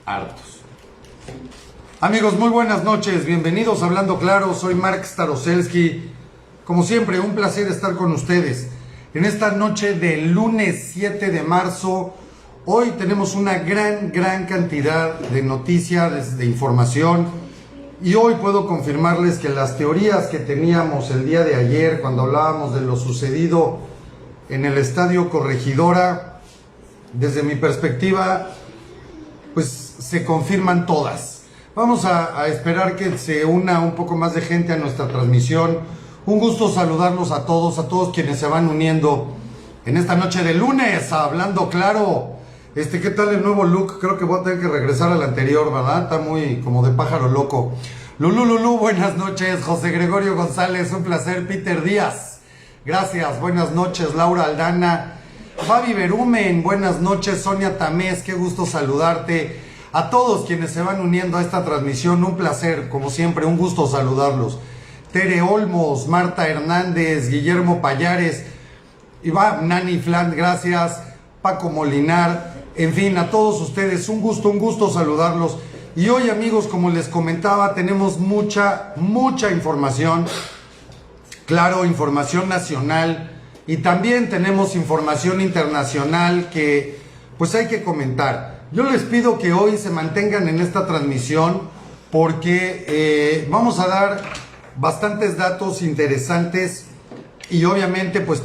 hartos. Amigos, muy buenas noches, bienvenidos a Hablando Claro, soy Mark Staroselski. Como siempre, un placer estar con ustedes. En esta noche del lunes 7 de marzo, hoy tenemos una gran cantidad de noticias, de información. Y hoy puedo confirmarles que las teorías que teníamos el día de ayer, cuando hablábamos de lo sucedido en el Estadio Corregidora, desde mi perspectiva, pues se confirman todas. Vamos a esperar que se una un poco más de gente a nuestra transmisión. Un gusto saludarlos a todos quienes se van uniendo en esta noche de lunes a Hablando Claro. ¿Qué tal el nuevo look? Creo que voy a tener que regresar al anterior, ¿verdad? Está muy como de pájaro loco. Lulú, buenas noches. José Gregorio González, un placer. Peter Díaz, gracias, buenas noches. Laura Aldana, Fabi Berumen, buenas noches. Sonia Tamés, qué gusto saludarte. A todos quienes se van uniendo a esta transmisión, un placer, como siempre, un gusto saludarlos. Tere Olmos, Marta Hernández, Guillermo Payares, Iván Nani Flan, gracias. Paco Molinar, en fin, a todos ustedes, un gusto saludarlos. Y hoy, amigos, como les comentaba, tenemos mucha información. Claro, información nacional y también tenemos información internacional que pues hay que comentar. Yo les pido que hoy se mantengan en esta transmisión porque vamos a dar bastantes datos interesantes y obviamente pues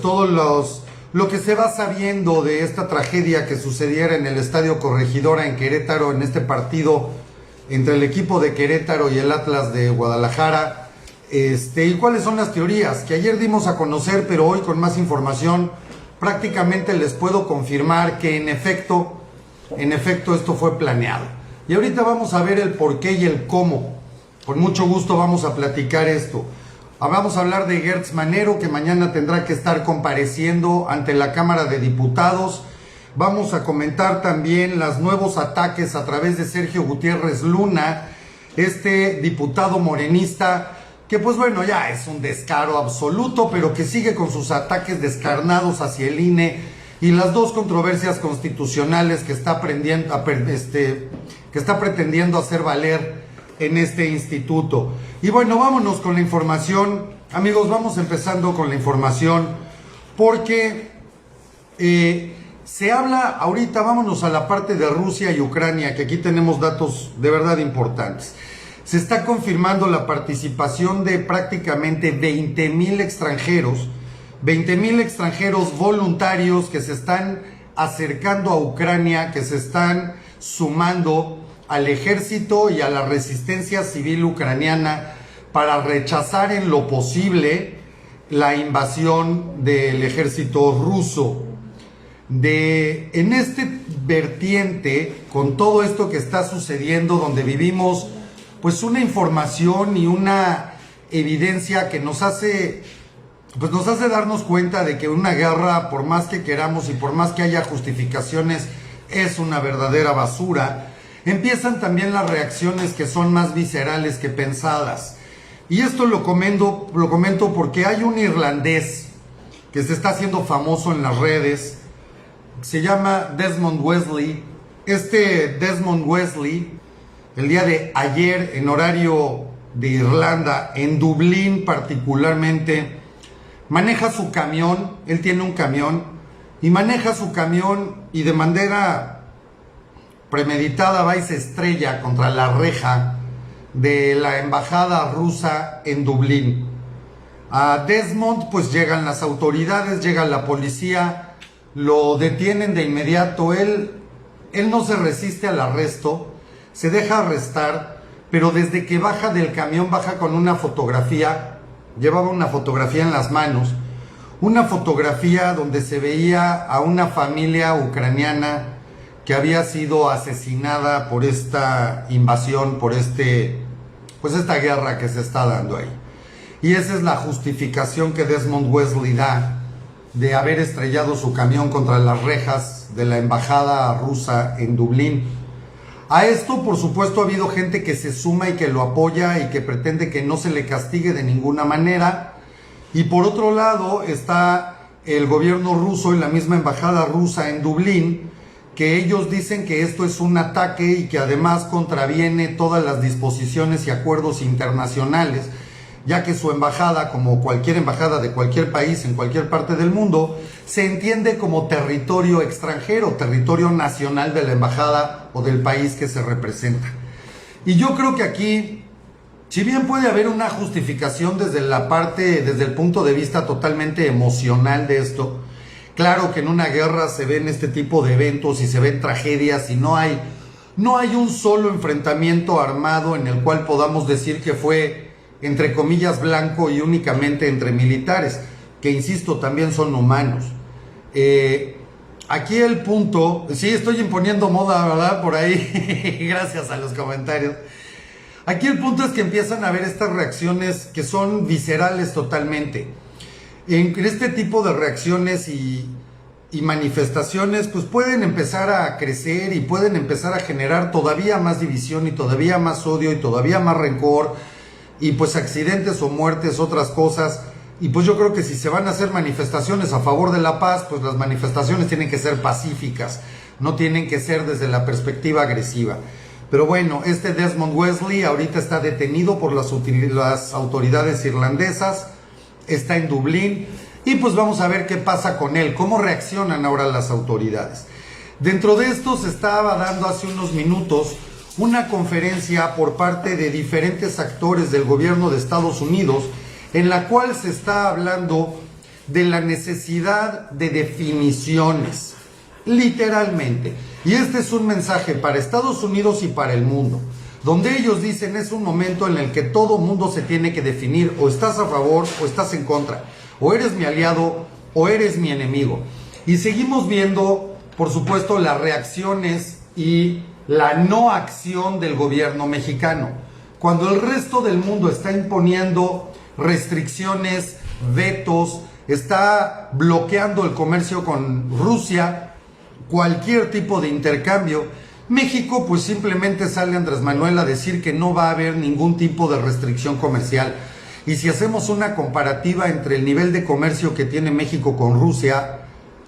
lo que se va sabiendo de esta tragedia que sucediera en el Estadio Corregidora en Querétaro, en este partido entre el equipo de Querétaro y el Atlas de Guadalajara, y cuáles son las teorías que ayer dimos a conocer, pero hoy con más información prácticamente les puedo confirmar que en efecto esto fue planeado. Y ahorita vamos a ver el por qué y el cómo. Con mucho gusto vamos a platicar esto. Vamos a hablar de Gertz Manero, que mañana tendrá que estar compareciendo ante la Cámara de Diputados. Vamos a comentar también los nuevos ataques a través de Sergio Gutiérrez Luna, este diputado morenista, que pues bueno, ya es un descaro absoluto, pero que sigue con sus ataques descarnados hacia el INE y las dos controversias constitucionales que está pretendiendo hacer valer en este instituto. Y bueno, vámonos con la información. Amigos, vamos empezando con la información porque se habla ahorita, vámonos a la parte de Rusia y Ucrania, que aquí tenemos datos de verdad importantes. Se está confirmando la participación de prácticamente 20,000 extranjeros, 20,000 extranjeros voluntarios que se están acercando a Ucrania, que se están sumando al ejército y a la resistencia civil ucraniana para rechazar en lo posible la invasión del ejército ruso. En este vertiente, con todo esto que está sucediendo, donde vivimos pues una información y una evidencia que nos hace darnos cuenta de que una guerra, por más que queramos y por más que haya justificaciones, es una verdadera basura. Empiezan también las reacciones que son más viscerales que pensadas. Y esto lo comento porque hay un irlandés que se está haciendo famoso en las redes. Se llama Desmond Wesley. Desmond Wesley, el día de ayer, en horario de Irlanda, en Dublín particularmente, maneja su camión. Él tiene un camión y maneja su camión y de manera premeditada va y se estrella contra la reja de la embajada rusa en Dublín. A Desmond pues llegan las autoridades, llega la policía, lo detienen de inmediato. Él no se resiste al arresto, se deja arrestar, pero desde que baja del camión baja con una fotografía. Llevaba una fotografía en las manos, una fotografía donde se veía a una familia ucraniana que había sido asesinada por esta invasión, por esta guerra que se está dando ahí. Y esa es la justificación que Desmond Wesley da de haber estrellado su camión contra las rejas de la embajada rusa en Dublín. A esto, por supuesto, ha habido gente que se suma y que lo apoya y que pretende que no se le castigue de ninguna manera. Y por otro lado está el gobierno ruso y la misma embajada rusa en Dublín, que ellos dicen que esto es un ataque y que además contraviene todas las disposiciones y acuerdos internacionales, ya que su embajada, como cualquier embajada de cualquier país en cualquier parte del mundo, se entiende como territorio extranjero, territorio nacional de la embajada o del país que se representa. Y yo creo que aquí, si bien puede haber una justificación desde el punto de vista totalmente emocional de esto, claro que en una guerra se ven este tipo de eventos y se ven tragedias y no hay un solo enfrentamiento armado en el cual podamos decir que fue, entre comillas, blanco y únicamente entre militares, que insisto, también son humanos. Aquí el punto, sí, estoy imponiendo moda, ¿verdad? Por ahí, gracias a los comentarios. Aquí el punto es que empiezan a haber estas reacciones que son viscerales totalmente. En este tipo de reacciones y manifestaciones pues pueden empezar a crecer y pueden empezar a generar todavía más división y todavía más odio y todavía más rencor y pues accidentes o muertes, otras cosas. Y pues yo creo que si se van a hacer manifestaciones a favor de la paz, pues las manifestaciones tienen que ser pacíficas, no tienen que ser desde la perspectiva agresiva. Pero bueno, este Desmond Wesley ahorita está detenido por las autoridades irlandesas, está en Dublín y pues vamos a ver qué pasa con él, cómo reaccionan ahora las autoridades. Dentro de esto se estaba dando hace unos minutos una conferencia por parte de diferentes actores del gobierno de Estados Unidos en la cual se está hablando de la necesidad de definiciones, literalmente. Y este es un mensaje para Estados Unidos y para el mundo, donde ellos dicen es un momento en el que todo mundo se tiene que definir, o estás a favor o estás en contra, o eres mi aliado o eres mi enemigo. Y seguimos viendo, por supuesto, las reacciones y la no acción del gobierno mexicano. Cuando el resto del mundo está imponiendo restricciones, vetos, está bloqueando el comercio con Rusia, cualquier tipo de intercambio, México pues simplemente sale Andrés Manuel a decir que no va a haber ningún tipo de restricción comercial. Y si hacemos una comparativa entre el nivel de comercio que tiene México con Rusia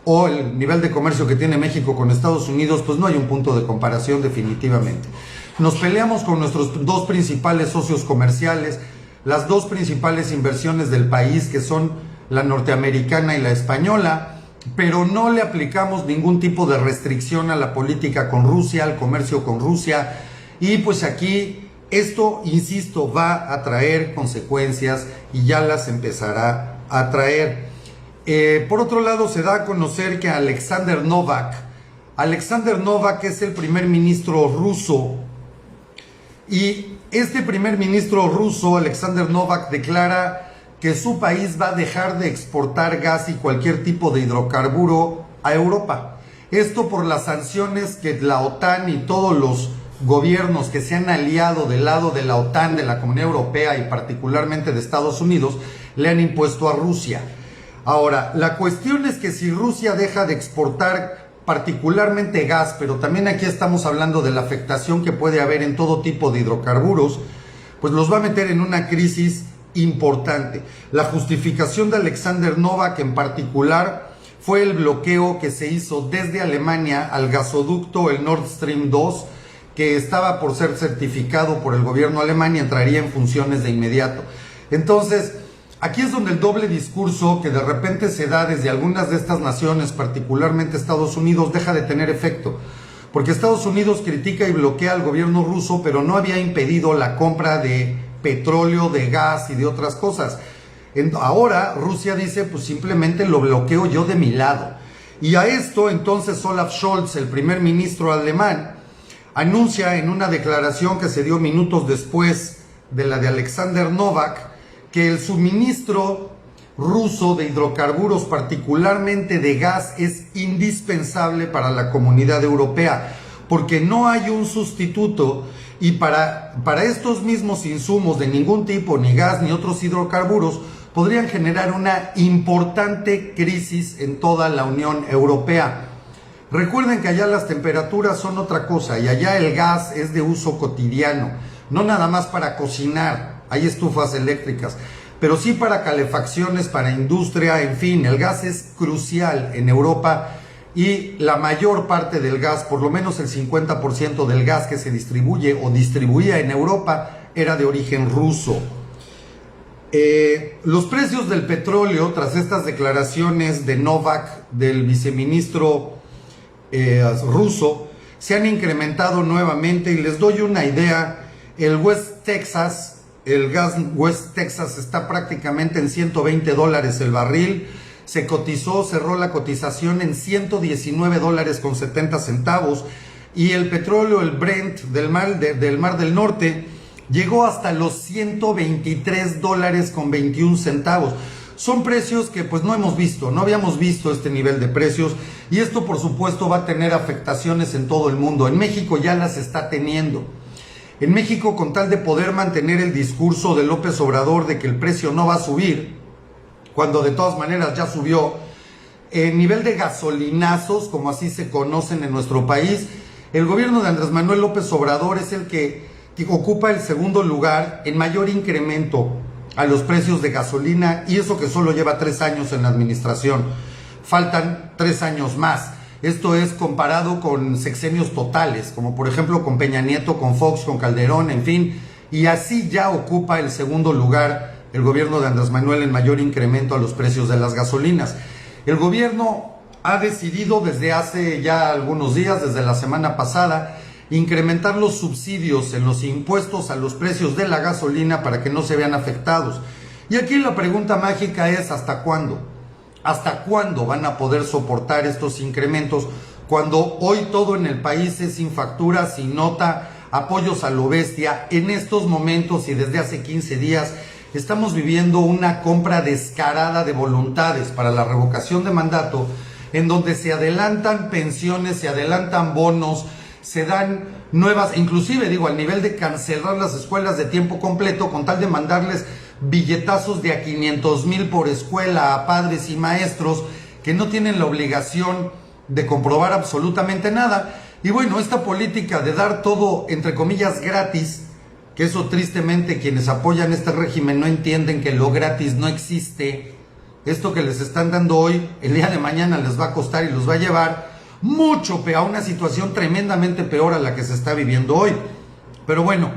o el nivel de comercio que tiene México con Estados Unidos, pues no hay un punto de comparación definitivamente. Nos peleamos con nuestros dos principales socios comerciales, las dos principales inversiones del país, que son la norteamericana y la española, pero no le aplicamos ningún tipo de restricción a la política con Rusia, al comercio con Rusia, y pues aquí esto, insisto, va a traer consecuencias y ya las empezará a traer. Por otro lado, se da a conocer que Alexander Novak es el primer ministro ruso, y este primer ministro ruso, Alexander Novak, declara que su país va a dejar de exportar gas y cualquier tipo de hidrocarburo a Europa. Esto por las sanciones que la OTAN y todos los gobiernos que se han aliado del lado de la OTAN, de la Comunidad Europea y particularmente de Estados Unidos, le han impuesto a Rusia. Ahora, la cuestión es que si Rusia deja de exportar particularmente gas, pero también aquí estamos hablando de la afectación que puede haber en todo tipo de hidrocarburos, pues los va a meter en una crisis importante. La justificación de Alexander Novak en particular fue el bloqueo que se hizo desde Alemania al gasoducto, el Nord Stream 2, que estaba por ser certificado por el gobierno alemán y entraría en funciones de inmediato. Entonces, aquí es donde el doble discurso que de repente se da desde algunas de estas naciones, particularmente Estados Unidos, deja de tener efecto. Porque Estados Unidos critica y bloquea al gobierno ruso, pero no había impedido la compra de petróleo, de gas y de otras cosas. Ahora Rusia dice, pues simplemente lo bloqueo yo de mi lado. Y a esto entonces Olaf Scholz, el primer ministro alemán, anuncia en una declaración que se dio minutos después de la de Alexander Novak, que el suministro ruso de hidrocarburos, particularmente de gas, es indispensable para la comunidad europea, porque no hay un sustituto, y para estos mismos insumos de ningún tipo, ni gas ni otros hidrocarburos, podrían generar una importante crisis en toda la Unión Europea. Recuerden que allá las temperaturas son otra cosa, y allá el gas es de uso cotidiano, no nada más para cocinar, hay estufas eléctricas, pero sí para calefacciones, para industria, en fin, el gas es crucial en Europa y la mayor parte del gas, por lo menos el 50% del gas que se distribuye o distribuía en Europa, era de origen ruso. Los precios del petróleo, tras estas declaraciones de Novak, del viceministro ruso, se han incrementado nuevamente, y les doy una idea. El gas West Texas está prácticamente en $120 el barril. Se cotizó, cerró la cotización en $119.70, y el petróleo, el Brent del Mar del Norte, llegó hasta los $123.21. Son precios que pues no habíamos visto este nivel de precios, y esto por supuesto va a tener afectaciones en todo el mundo. En México ya las está teniendo. En México, con tal de poder mantener el discurso de López Obrador de que el precio no va a subir, cuando de todas maneras ya subió, el nivel de gasolinazos, como así se conocen en nuestro país, el gobierno de Andrés Manuel López Obrador es el que ocupa el segundo lugar en mayor incremento a los precios de gasolina, y eso que solo lleva 3 años en la administración. Faltan 3 años más. Esto es comparado con sexenios totales, como por ejemplo con Peña Nieto, con Fox, con Calderón, en fin, y así ya ocupa el segundo lugar el gobierno de Andrés Manuel en mayor incremento a los precios de las gasolinas. El gobierno ha decidido desde hace ya algunos días, desde la semana pasada, incrementar los subsidios en los impuestos a los precios de la gasolina para que no se vean afectados. Y aquí la pregunta mágica es: ¿hasta cuándo? ¿Hasta cuándo van a poder soportar estos incrementos cuando hoy todo en el país es sin factura, sin nota, apoyos a lo bestia? En estos momentos y desde hace 15 días estamos viviendo una compra descarada de voluntades para la revocación de mandato, en donde se adelantan pensiones, se adelantan bonos, se dan nuevas, inclusive al nivel de cancelar las escuelas de tiempo completo con tal de mandarles billetazos de a 500,000 por escuela a padres y maestros que no tienen la obligación de comprobar absolutamente nada. Y bueno, esta política de dar todo, entre comillas, gratis, que eso tristemente quienes apoyan este régimen no entienden que lo gratis no existe. Esto que les están dando hoy, el día de mañana les va a costar y los va a llevar mucho peor, a una situación tremendamente peor a la que se está viviendo hoy. Pero bueno,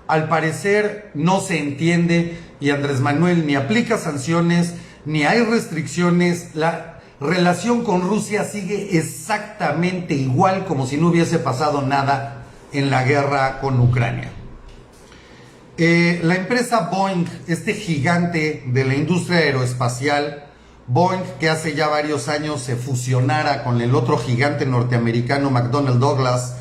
al parecer no se entiende, y Andrés Manuel ni aplica sanciones, ni hay restricciones. La relación con Rusia sigue exactamente igual, como si no hubiese pasado nada en la guerra con Ucrania. La empresa Boeing, este gigante de la industria aeroespacial, Boeing, que hace ya varios años se fusionara con el otro gigante norteamericano McDonnell Douglas,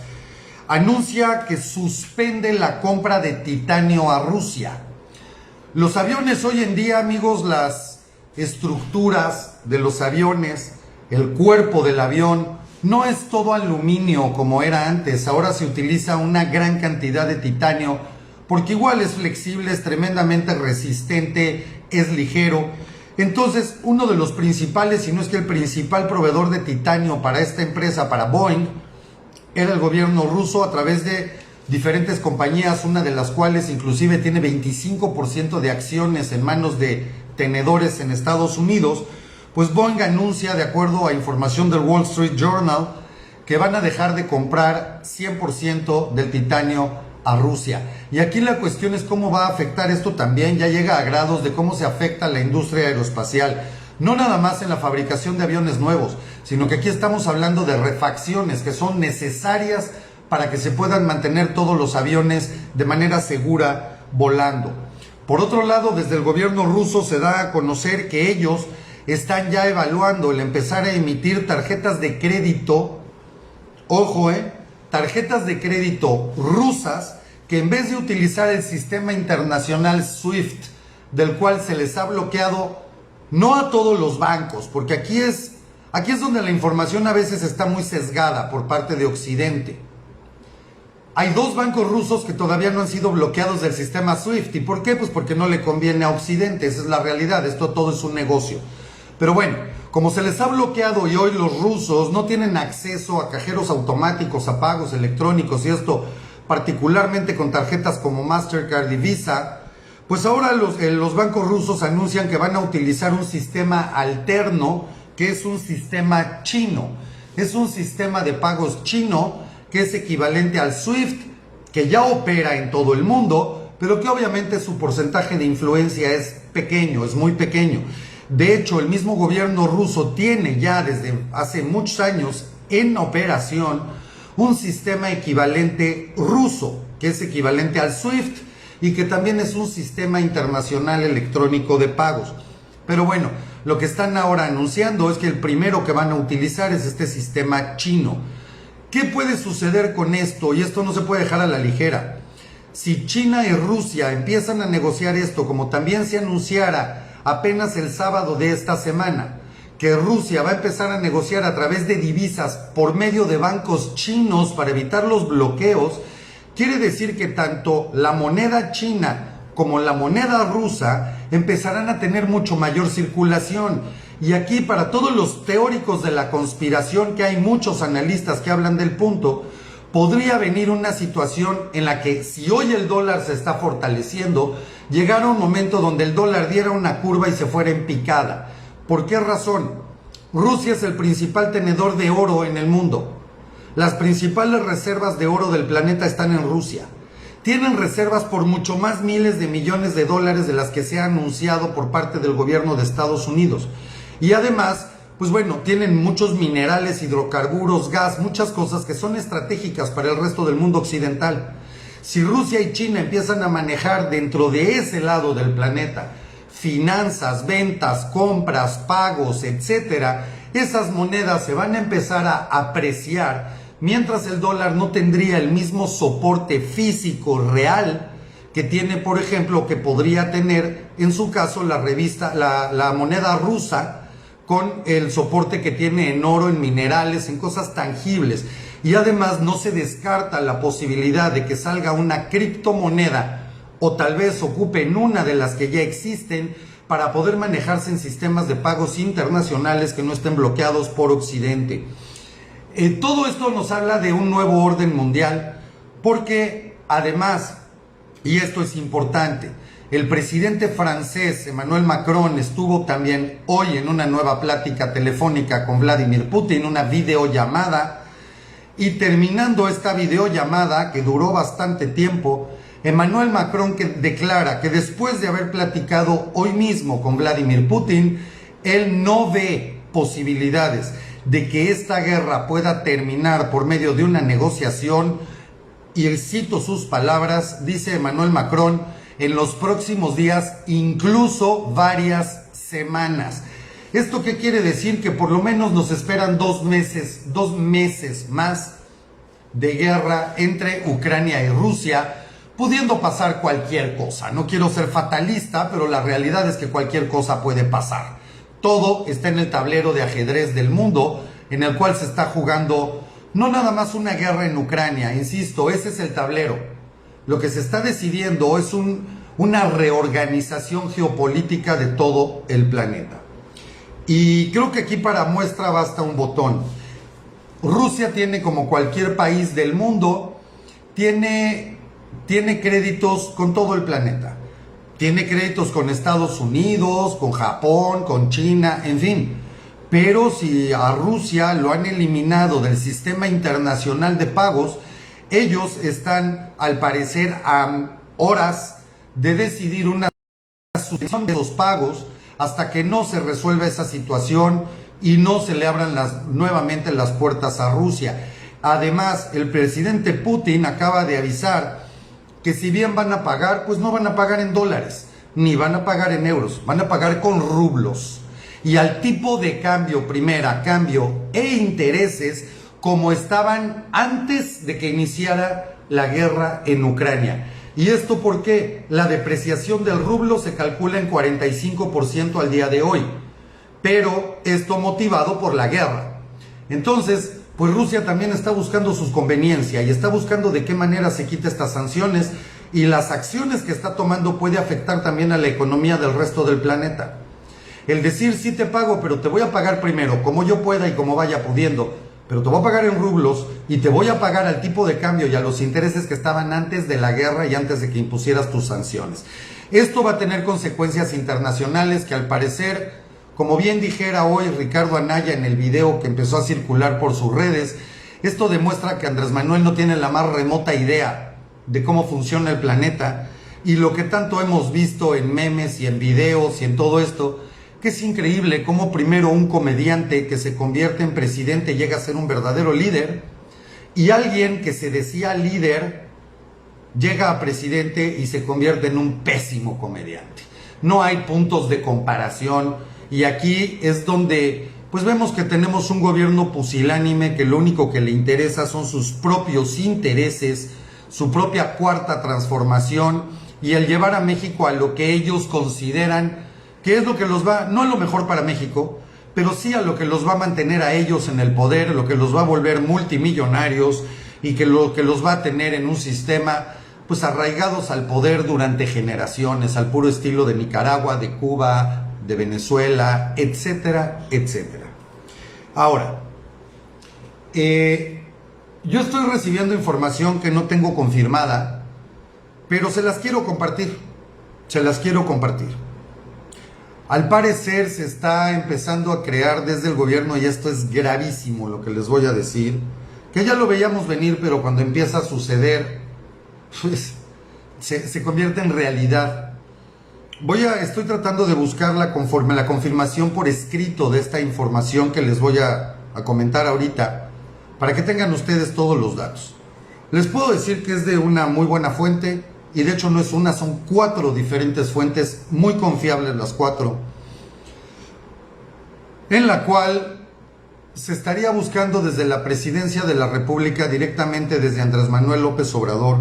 anuncia que suspende la compra de titanio a Rusia. Los aviones hoy en día, amigos, las estructuras de los aviones, el cuerpo del avión, no es todo aluminio como era antes. Ahora se utiliza una gran cantidad de titanio, porque igual es flexible, es tremendamente resistente, es ligero. Entonces, uno de los principales, si no es que el principal proveedor de titanio para esta empresa, para Boeing, era el gobierno ruso a través de diferentes compañías, una de las cuales inclusive tiene 25% de acciones en manos de tenedores en Estados Unidos. Pues Boeing anuncia, de acuerdo a información del Wall Street Journal, que van a dejar de comprar 100% del titanio a Rusia. Y aquí la cuestión es cómo va a afectar esto también. Ya llega a grados de cómo se afecta la industria aeroespacial, no nada más en la fabricación de aviones nuevos, sino que aquí estamos hablando de refacciones que son necesarias para que se puedan mantener todos los aviones de manera segura volando. Por otro lado, desde el gobierno ruso se da a conocer que ellos están ya evaluando el empezar a emitir tarjetas de crédito, ojo, tarjetas de crédito rusas, que en vez de utilizar el sistema internacional SWIFT, del cual se les ha bloqueado, no a todos los bancos, porque aquí es donde la información a veces está muy sesgada por parte de Occidente. Hay 2 bancos rusos que todavía no han sido bloqueados del sistema SWIFT. ¿Y por qué? Pues porque no le conviene a Occidente, esa es la realidad, esto todo es un negocio. Pero bueno, como se les ha bloqueado y hoy los rusos no tienen acceso a cajeros automáticos, a pagos electrónicos, y esto particularmente con tarjetas como Mastercard y Visa, pues ahora los bancos rusos anuncian que van a utilizar un sistema alterno, que es un sistema chino. Es un sistema de pagos chino que es equivalente al SWIFT, que ya opera en todo el mundo, pero que obviamente su porcentaje de influencia es pequeño, es muy pequeño. De hecho, el mismo gobierno ruso tiene ya desde hace muchos años en operación un sistema equivalente ruso, que es equivalente al SWIFT y que también es un sistema internacional electrónico de pagos. Pero bueno, lo que están ahora anunciando es que el primero que van a utilizar es este sistema chino. ¿Qué puede suceder con esto? Y esto no se puede dejar a la ligera. Si China y Rusia empiezan a negociar esto, como también se anunciara apenas el sábado de esta semana, que Rusia va a empezar a negociar a través de divisas por medio de bancos chinos para evitar los bloqueos, quiere decir que tanto la moneda china como la moneda rusa empezarán a tener mucho mayor circulación. Y aquí, para todos los teóricos de la conspiración, que hay muchos analistas que hablan del punto, podría venir una situación en la que, si hoy el dólar se está fortaleciendo, llegara un momento donde el dólar diera una curva y se fuera en picada. ¿Por qué razón? Rusia es el principal tenedor de oro en el mundo. Las principales reservas de oro del planeta están en Rusia. Tienen reservas por mucho más miles de millones de dólares de las que se ha anunciado por parte del gobierno de Estados Unidos. Y además, pues bueno, tienen muchos minerales, hidrocarburos, gas, muchas cosas que son estratégicas para el resto del mundo occidental. Si Rusia y China empiezan a manejar dentro de ese lado del planeta finanzas, ventas, compras, pagos, etcétera, esas monedas se van a empezar a apreciar, mientras el dólar no tendría el mismo soporte físico real que tiene, por ejemplo, que podría tener en su caso la moneda rusa, con el soporte que tiene en oro, en minerales, en cosas tangibles. Y además no se descarta la posibilidad de que salga una criptomoneda o tal vez ocupen una de las que ya existen para poder manejarse en sistemas de pagos internacionales que no estén bloqueados por Occidente. Todo esto nos habla de un nuevo orden mundial, porque además, y esto es importante, el presidente francés Emmanuel Macron estuvo también hoy en una nueva plática telefónica con Vladimir Putin, una videollamada, y terminando esta videollamada, que duró bastante tiempo, Emmanuel Macron declara que después de haber platicado hoy mismo con Vladimir Putin, él no ve posibilidades de que esta guerra pueda terminar por medio de una negociación, y cito sus palabras, dice Emmanuel Macron, en los próximos días, incluso varias semanas. ¿Esto qué quiere decir? Que por lo menos nos esperan 2 meses más de guerra entre Ucrania y Rusia, pudiendo pasar cualquier cosa. No quiero ser fatalista, pero la realidad es que cualquier cosa puede pasar. Todo está en el tablero de ajedrez del mundo, en el cual se está jugando no nada más una guerra en Ucrania, insisto, ese es el tablero. Lo que se está decidiendo es una reorganización geopolítica de todo el planeta. Y creo que aquí para muestra basta un botón. Rusia tiene, como cualquier país del mundo, tiene créditos con todo el planeta. Tiene créditos con Estados Unidos, con Japón, con China, en fin. Pero si a Rusia lo han eliminado del sistema internacional de pagos, ellos están, al parecer, a horas de decidir una suspensión de los pagos hasta que no se resuelva esa situación y no se le abran nuevamente las puertas a Rusia. Además, el presidente Putin acaba de avisar que si bien van a pagar, pues no van a pagar en dólares, ni van a pagar en euros, van a pagar con rublos. Y al tipo de cambio, primera, cambio e intereses, como estaban antes de que iniciara la guerra en Ucrania. ¿Y esto por qué? La depreciación del rublo se calcula en 45% al día de hoy, pero esto motivado por la guerra. Entonces, pues Rusia también está buscando sus conveniencias y está buscando de qué manera se quita estas sanciones, y las acciones que está tomando puede afectar también a la economía del resto del planeta. El decir, sí te pago, pero te voy a pagar primero, como yo pueda y como vaya pudiendo, pero te voy a pagar en rublos y te voy a pagar al tipo de cambio y a los intereses que estaban antes de la guerra y antes de que impusieras tus sanciones. Esto va a tener consecuencias internacionales que, al parecer, Como bien dijera hoy Ricardo Anaya en el video que empezó a circular por sus redes, esto demuestra que Andrés Manuel no tiene la más remota idea de cómo funciona el planeta, y lo que tanto hemos visto en memes y en videos y en todo esto, que es increíble cómo primero un comediante que se convierte en presidente llega a ser un verdadero líder, y alguien que se decía líder llega a presidente y se convierte en un pésimo comediante. No hay puntos de comparación, y aquí es donde pues vemos que tenemos un gobierno pusilánime que lo único que le interesa son sus propios intereses, su propia cuarta transformación y el llevar a México a lo que ellos consideran que es lo que los va, no es lo mejor para México, pero sí a lo que los va a mantener a ellos en el poder, lo que los va a volver multimillonarios y que lo que los va a tener en un sistema pues arraigados al poder durante generaciones, al puro estilo de Nicaragua, de Cuba, de Venezuela, etcétera, etcétera. Ahora, yo estoy recibiendo información que no tengo confirmada, pero se las quiero compartir, Al parecer se está empezando a crear desde el gobierno, y esto es gravísimo lo que les voy a decir, que ya lo veíamos venir, pero cuando empieza a suceder, pues se convierte en realidad. Estoy tratando de buscar la confirmación por escrito de esta información que les voy a comentar ahorita, para que tengan ustedes todos los datos. Les puedo decir que es de una muy buena fuente, y de hecho no es una, son 4 diferentes fuentes, muy confiables las 4, en la cual se estaría buscando desde la presidencia de la República, directamente desde Andrés Manuel López Obrador,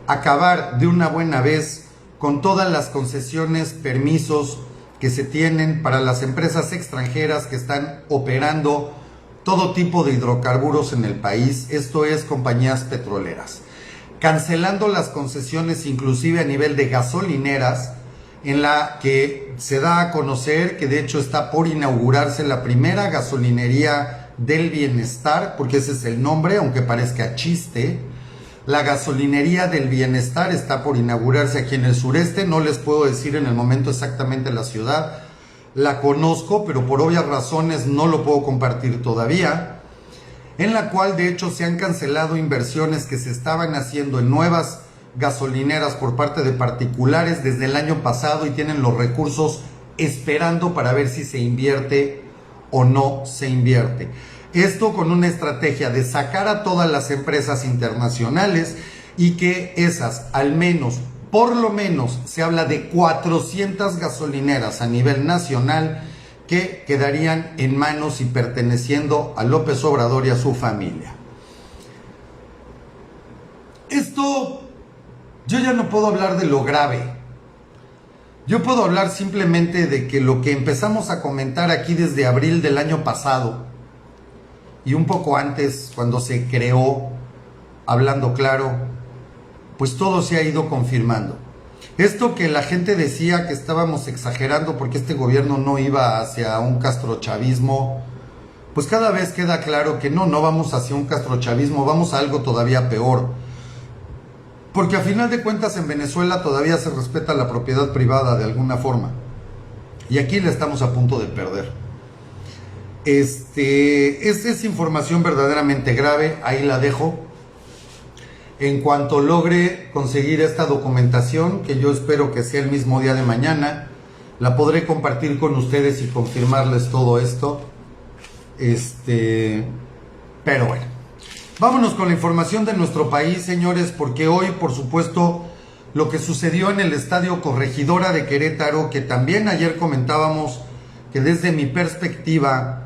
acabar de una buena vez con todas las concesiones, permisos que se tienen para las empresas extranjeras que están operando todo tipo de hidrocarburos en el país, esto es compañías petroleras, cancelando las concesiones inclusive a nivel de gasolineras, en la que se da a conocer que de hecho está por inaugurarse la primera gasolinería del bienestar, porque ese es el nombre, aunque parezca chiste. La gasolinería del bienestar está por inaugurarse aquí en el sureste, no les puedo decir en el momento exactamente la ciudad, la conozco, pero por obvias razones no lo puedo compartir todavía, en la cual de hecho se han cancelado inversiones que se estaban haciendo en nuevas gasolineras por parte de particulares desde el año pasado, y tienen los recursos esperando para ver si se invierte o no se invierte. Esto con una estrategia de sacar a todas las empresas internacionales, y que esas, al menos, por lo menos, se habla de 400 gasolineras a nivel nacional que quedarían en manos y perteneciendo a López Obrador y a su familia. Esto, yo ya no puedo hablar de lo grave. Yo puedo hablar simplemente de que lo que empezamos a comentar aquí desde abril del año pasado, y un poco antes, cuando se creó Hablando Claro, pues todo se ha ido confirmando. Esto que la gente decía que estábamos exagerando porque este gobierno no iba hacia un castrochavismo, pues cada vez queda claro que no vamos hacia un castrochavismo, vamos a algo todavía peor. Porque a final de cuentas en Venezuela todavía se respeta la propiedad privada de alguna forma, y aquí la estamos a punto de perder. Es información verdaderamente grave, ahí la dejo. En cuanto logre conseguir esta documentación, que yo espero que sea el mismo día de mañana, la podré compartir con ustedes y confirmarles todo esto. Pero bueno, vámonos con la información de nuestro país, señores, porque hoy, por supuesto, lo que sucedió en el Estadio Corregidora de Querétaro, que también ayer comentábamos que desde mi perspectiva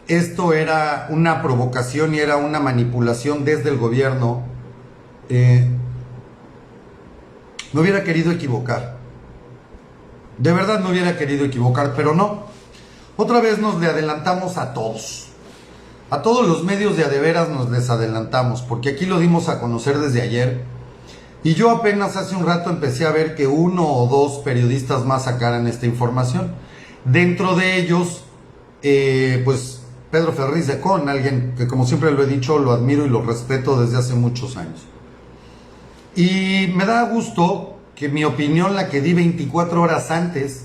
esto era una provocación y era una manipulación desde el gobierno. Me hubiera querido equivocar, de verdad me hubiera querido equivocar, pero no. Otra vez nos le adelantamos a todos los medios de a de veras nos les adelantamos, porque aquí lo dimos a conocer desde ayer, y yo apenas hace un rato empecé a ver que 1 o 2 periodistas más sacaran esta información. Dentro de ellos, pues Pedro Ferriz de Con, alguien que, como siempre lo he dicho, lo admiro y lo respeto desde hace muchos años. Y me da gusto que mi opinión, la que di 24 horas antes,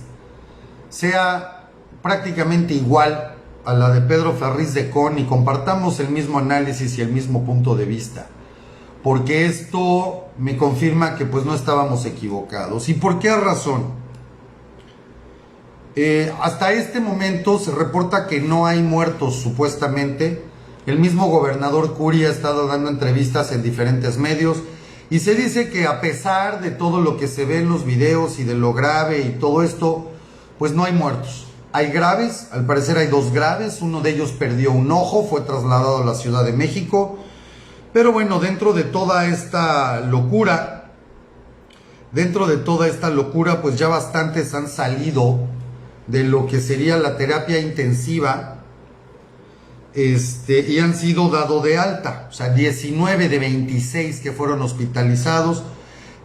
sea prácticamente igual a la de Pedro Ferriz de Con y compartamos el mismo análisis y el mismo punto de vista, porque esto me confirma que pues no estábamos equivocados. ¿Y por qué razón? Hasta este momento se reporta que no hay muertos supuestamente. El mismo gobernador Curi ha estado dando entrevistas en diferentes medios y se dice que a pesar de todo lo que se ve en los videos y de lo grave y todo esto, pues no hay muertos. Hay graves, al parecer hay 2 graves, uno de ellos perdió un ojo, fue trasladado a la Ciudad de México. Pero bueno, dentro de toda esta locura, pues ya bastantes han salido de lo que sería la terapia intensiva, y han sido dado de alta. O sea, 19 de 26 que fueron hospitalizados,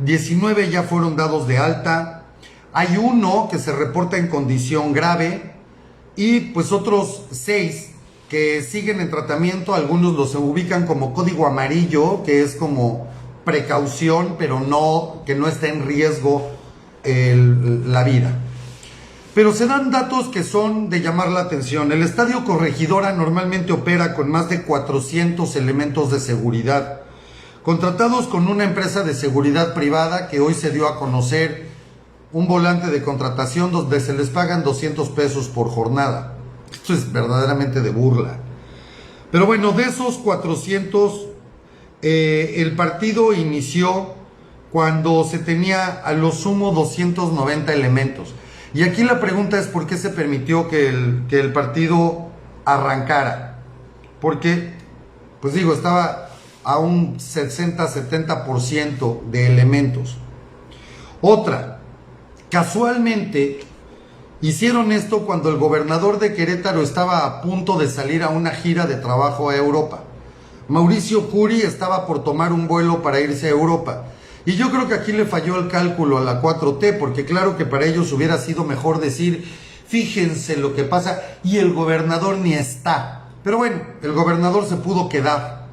19 ya fueron dados de alta. Hay uno que se reporta en condición grave y pues otros 6 que siguen en tratamiento. Algunos los ubican como código amarillo, que es como precaución, pero no, que no está en riesgo la vida. Pero se dan datos que son de llamar la atención. El Estadio Corregidora normalmente opera con más de 400 elementos de seguridad, contratados con una empresa de seguridad privada que hoy se dio a conocer un volante de contratación donde se les pagan 200 pesos por jornada. Esto es verdaderamente de burla. Pero bueno, de esos 400, el partido inició cuando se tenía a lo sumo 290 elementos. Y aquí la pregunta es por qué se permitió que el partido arrancara. Porque, pues digo, estaba a un 60-70% de elementos. Otra, casualmente hicieron esto cuando el gobernador de Querétaro estaba a punto de salir a una gira de trabajo a Europa. Mauricio Curi estaba por tomar un vuelo para irse a Europa. Y yo creo que aquí le falló el cálculo a la 4T, porque claro que para ellos hubiera sido mejor decir, fíjense lo que pasa, y el gobernador ni está. Pero bueno, el gobernador se pudo quedar,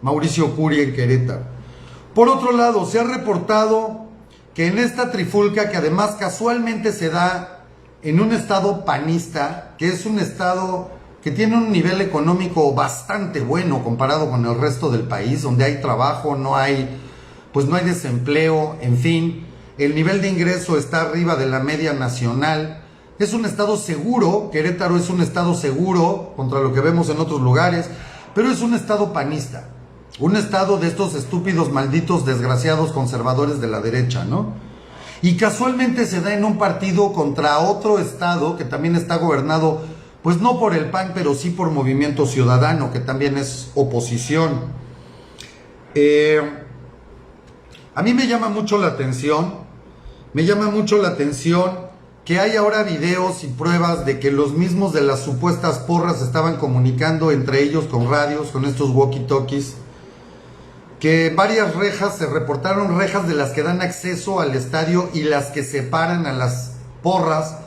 Mauricio Curi, en Querétaro. Por otro lado, se ha reportado que en esta trifulca, que además casualmente se da en un estado panista, que es un estado que tiene un nivel económico bastante bueno comparado con el resto del país, donde hay trabajo, no hay desempleo, en fin, el nivel de ingreso está arriba de la media nacional. Es un estado seguro, Querétaro es un estado seguro contra lo que vemos en otros lugares, pero es un estado panista, un estado de estos estúpidos, malditos, desgraciados conservadores de la derecha, ¿no? Y casualmente se da en un partido contra otro estado que también está gobernado, pues no por el PAN, pero sí por Movimiento Ciudadano, que también es oposición. A mí me llama mucho la atención que hay ahora videos y pruebas de que los mismos de las supuestas porras estaban comunicando entre ellos con radios, con estos walkie-talkies, que varias rejas, se reportaron rejas de las que dan acceso al estadio y las que separan a las porras,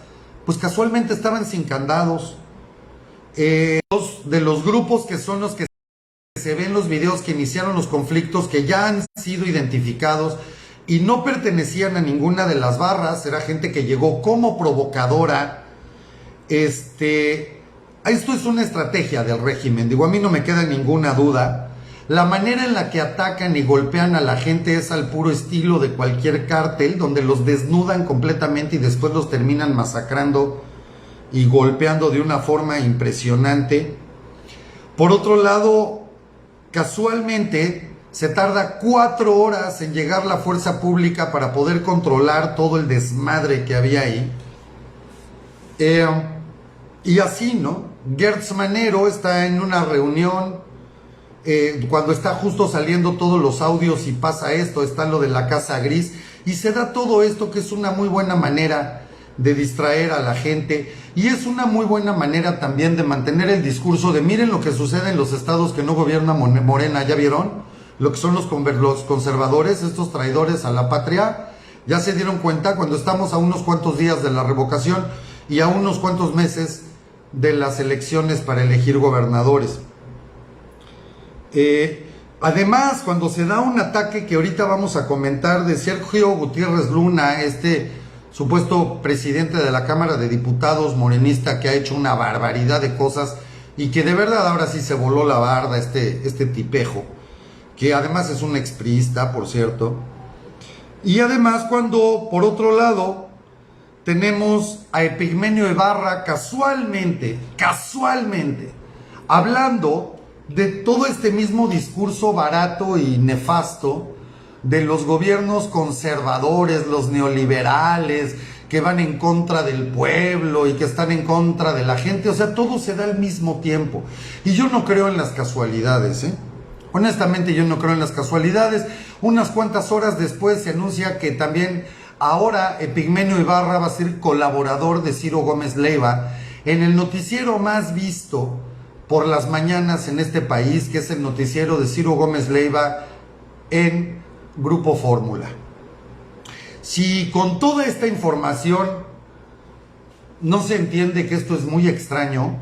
pues casualmente estaban sin candados. De los grupos que son los que se ven los videos que iniciaron los conflictos, que ya han sido identificados y no pertenecían a ninguna de las barras, era gente que llegó como provocadora. Esto es una estrategia del régimen, digo, a mí no me queda ninguna duda. La manera en la que atacan y golpean a la gente es al puro estilo de cualquier cártel, donde los desnudan completamente y después los terminan masacrando y golpeando de una forma impresionante. Por otro lado, casualmente se tarda 4 horas en llegar la fuerza pública para poder controlar todo el desmadre que había ahí. Y así, ¿no? Gertz Manero está en una reunión, cuando está justo saliendo todos los audios y pasa esto, está lo de la Casa Gris, y se da todo esto, que es una muy buena manera de distraer a la gente, y es una muy buena manera también de mantener el discurso de miren lo que sucede en los estados que no gobierna Morena. ¿Ya vieron lo que son los conservadores, estos traidores a la patria? Ya se dieron cuenta, cuando estamos a unos cuantos días de la revocación y a unos cuantos meses de las elecciones para elegir gobernadores. Además, cuando se da un ataque que ahorita vamos a comentar de Sergio Gutiérrez Luna, supuesto presidente de la Cámara de Diputados morenista, que ha hecho una barbaridad de cosas y que de verdad ahora sí se voló la barda este tipejo, que además es un expriista, por cierto. Y además cuando, por otro lado, tenemos a Epigmenio Ibarra casualmente, hablando de todo este mismo discurso barato y nefasto de los gobiernos conservadores, los neoliberales, que van en contra del pueblo y que están en contra de la gente. O sea, todo se da al mismo tiempo. Y yo no creo en las casualidades, ¿eh? Honestamente, yo no creo en las casualidades. Unas cuantas horas después se anuncia que también ahora Epigmenio Ibarra va a ser colaborador de Ciro Gómez Leiva en el noticiero más visto por las mañanas en este país, que es el noticiero de Ciro Gómez Leiva en Grupo Fórmula. Si con toda esta información no se entiende que esto es muy extraño,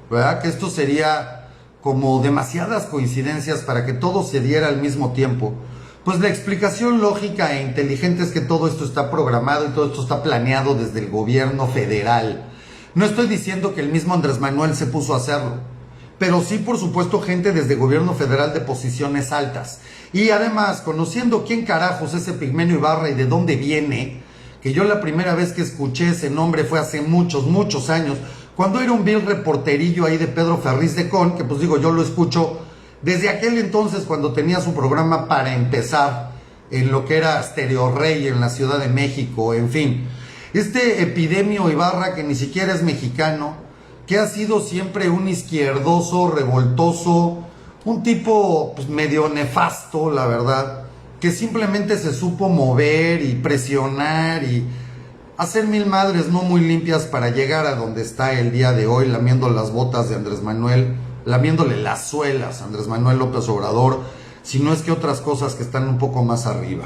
¿verdad? Que esto sería como demasiadas coincidencias para que todo se diera al mismo tiempo, pues la explicación lógica e inteligente es que todo esto está programado y todo esto está planeado desde el gobierno federal. No estoy diciendo que el mismo Andrés Manuel se puso a hacerlo, pero sí, por supuesto, gente desde el gobierno federal de posiciones altas. Y además, conociendo quién carajos es Epigmenio Ibarra y de dónde viene, que yo la primera vez que escuché ese nombre fue hace muchos años, cuando era un vil reporterillo ahí de Pedro Ferriz de Con, que pues digo, yo lo escucho desde aquel entonces cuando tenía su programa Para Empezar, en lo que era Stereo Rey en la Ciudad de México, en fin. Este Epigmenio Ibarra, que ni siquiera es mexicano, que ha sido siempre un izquierdoso, revoltoso, un tipo pues, medio nefasto, la verdad, que simplemente se supo mover y presionar y hacer mil madres no muy limpias para llegar a donde está el día de hoy, lamiendo las botas de Andrés Manuel, lamiéndole las suelas a Andrés Manuel López Obrador, si no es que otras cosas que están un poco más arriba.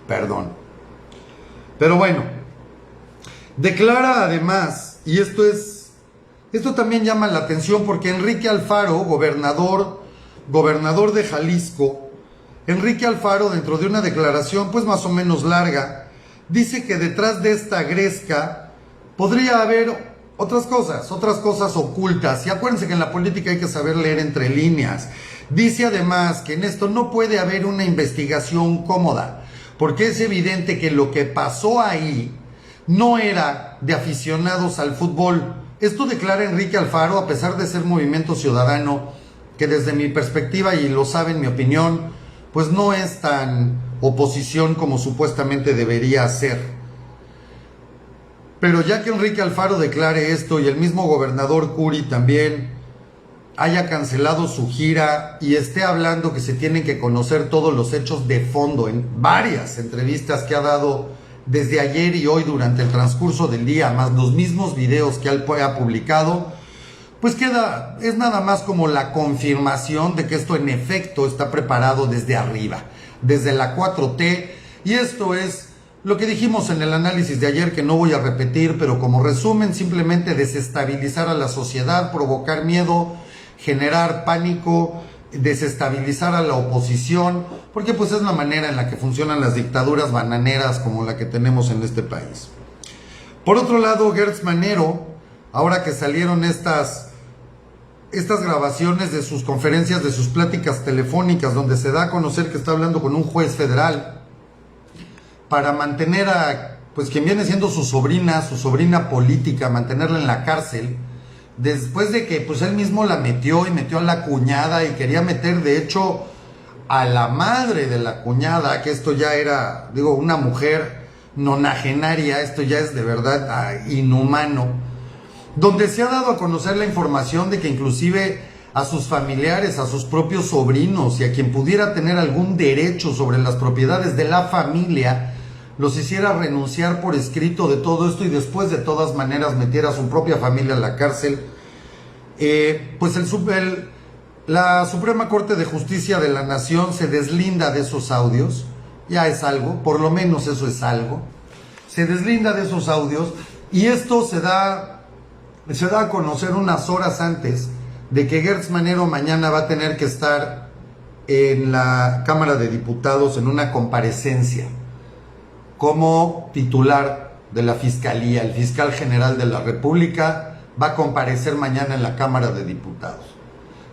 Perdón. Pero bueno, declara además, y esto también llama la atención porque Enrique Alfaro, gobernador de Jalisco, Enrique Alfaro, dentro de una declaración pues más o menos larga, dice que detrás de esta gresca podría haber otras cosas ocultas. Y acuérdense que en la política hay que saber leer entre líneas. Dice además que en esto no puede haber una investigación cómoda, porque es evidente que lo que pasó ahí no era de aficionados al fútbol. Esto declara Enrique Alfaro, a pesar de ser Movimiento Ciudadano, que desde mi perspectiva, y lo saben mi opinión, pues no es tan oposición como supuestamente debería ser. Pero ya que Enrique Alfaro declare esto y el mismo gobernador Curi también haya cancelado su gira y esté hablando que se tienen que conocer todos los hechos de fondo en varias entrevistas que ha dado desde ayer y hoy durante el transcurso del día, más los mismos videos que él ha publicado, pues es nada más como la confirmación de que esto en efecto está preparado desde arriba, desde la 4T, y esto es lo que dijimos en el análisis de ayer, que no voy a repetir, pero como resumen, simplemente desestabilizar a la sociedad, provocar miedo, generar pánico, desestabilizar a la oposición, porque pues es la manera en la que funcionan las dictaduras bananeras como la que tenemos en este país. Por otro lado, Gertz Manero, ahora que salieron estas grabaciones de sus conferencias, de sus pláticas telefónicas, donde se da a conocer que está hablando con un juez federal para mantener a, pues quien viene siendo su sobrina política, mantenerla en la cárcel, después de que pues él mismo la metió y metió a la cuñada y quería meter de hecho a la madre de la cuñada, que esto ya era, digo, una mujer nonagenaria, esto ya es de verdad inhumano, donde se ha dado a conocer la información de que inclusive a sus familiares, a sus propios sobrinos y a quien pudiera tener algún derecho sobre las propiedades de la familia, los hiciera renunciar por escrito de todo esto y después de todas maneras metiera a su propia familia en la cárcel. Pues la Suprema Corte de Justicia de la Nación se deslinda de esos audios, ya es algo, por lo menos eso es algo, se deslinda de esos audios y esto se da a conocer unas horas antes de que Gertz Manero mañana va a tener que estar en la Cámara de Diputados en una comparecencia como titular de la Fiscalía, el fiscal general de la República, va a comparecer mañana en la Cámara de Diputados.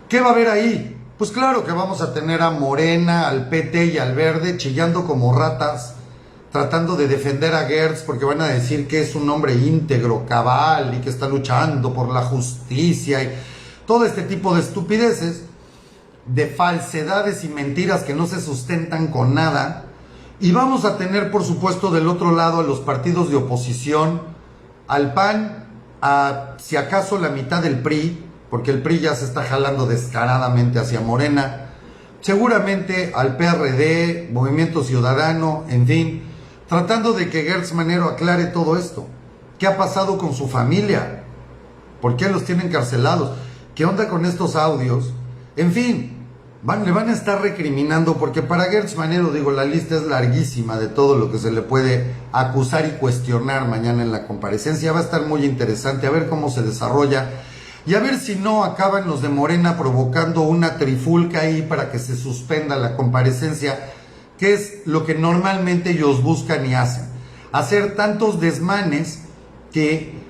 ¿Qué va a haber ahí? Pues claro que vamos a tener a Morena, al PT y al Verde chillando como ratas, tratando de defender a Gertz porque van a decir que es un hombre íntegro, cabal y que está luchando por la justicia y todo este tipo de estupideces, de falsedades y mentiras que no se sustentan con nada. Y vamos a tener, por supuesto, del otro lado a los partidos de oposición, al PAN, a si acaso la mitad del PRI, porque el PRI ya se está jalando descaradamente hacia Morena, seguramente al PRD, Movimiento Ciudadano, en fin, tratando de que Gertz Manero aclare todo esto. ¿Qué ha pasado con su familia? ¿Por qué los tienen encarcelados? ¿Qué onda con estos audios? En fin, le van a estar recriminando porque para Gertz Manero, digo, la lista es larguísima de todo lo que se le puede acusar y cuestionar mañana en la comparecencia. Va a estar muy interesante a ver cómo se desarrolla y a ver si no acaban los de Morena provocando una trifulca ahí para que se suspenda la comparecencia, que es lo que normalmente ellos buscan y hacen. Hacer tantos desmanes que